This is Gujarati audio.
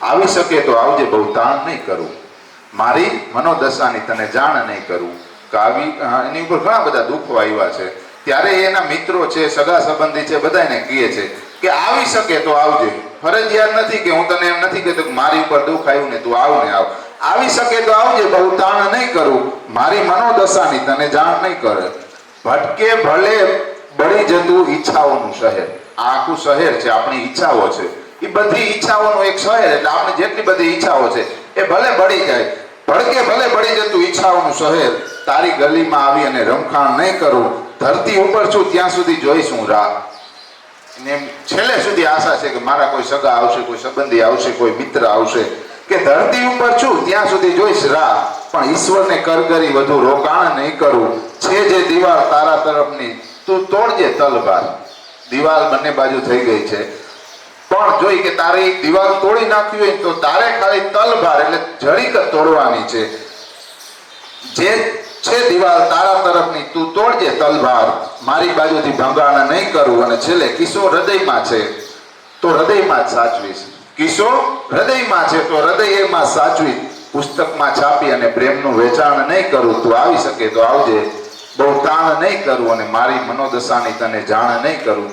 આવી શકે તો આવજે, બહુ તાણ નહીં કરું, મારી મનોદશાની તને જાણ નહીં કરું. એની ઉપર ઘણા બધા દુઃખો આવ્યા છે. ત્યારે એના મિત્રો છે, સગા સંબંધી છે, બધાને કહે છે કે આવી શકે તો આવજે. ફરજિયાત નથી કે હું તને એમ નથી કહેતો કે મારી ઉપર દુઃખ આવ્યું ને તું આવ ને આવ. આવી શકે તો આવજે, બહુ તાણ નહીં કરું, મારી મનોદશાની તને જાણ નહીં કરે. ભટકે ભલે બળી જતું ઈચ્છાઓનું શહેર. આ આખું શહેર છે, આપણી ઈચ્છાઓ છે, એ બધી ઈચ્છાઓનું એક શહેર. એટલે આપણે જેટલી બધી ઈચ્છાઓ છે એ ભલે બળી જાય, ભડકે ભલે બળી જતું ઈચ્છાઓનું શહેર. તારી ગલીમાં આવી અને રમખાણ નહીં કરું, ધરતી ઉપર છું ત્યાં સુધી જોઈશું રાહ. ને છેલ્લે સુધી આશા છે કે મારા કોઈ સગા આવશે, કોઈ સંબંધી આવશે, કોઈ મિત્ર આવશે, કે ધરતી ઉપર છું ત્યાં સુધી જોઈશ રાહ. પણ ઈશ્વરને કરગરી વધુ રોકાણ નહીં કરું. છે જે દિવાલ તારા તરફની તું તોડજે તલવાર. દિવાલ બંને બાજુ થઈ ગઈ છે, પણ જોઈ કે તારે એક દિવાલ તોડી નાખવી હોય તો તારે ખાલી તલવાર એટલે જરીક તોડવાની છે. જે છે દિવાલ તારા તરફની તું તોડજે તલવાર, મારી બાજુથી ભંગાણ નહીં કરું. અને છેલ્લે કિશોર હૃદયમાં છે તો હૃદયમાં જ સાચવીશ. કિશોર હૃદયમાં છે તો હૃદય એમાં સાચવી. પુસ્તકમાં છાપી અને પ્રેમનું વેચાણ નહીં કરું. તું આવી શકે તો આવજે, બહુ તાણ નહીં કરું, અને મારી મનોદશાની તને જાણ નહીં કરું.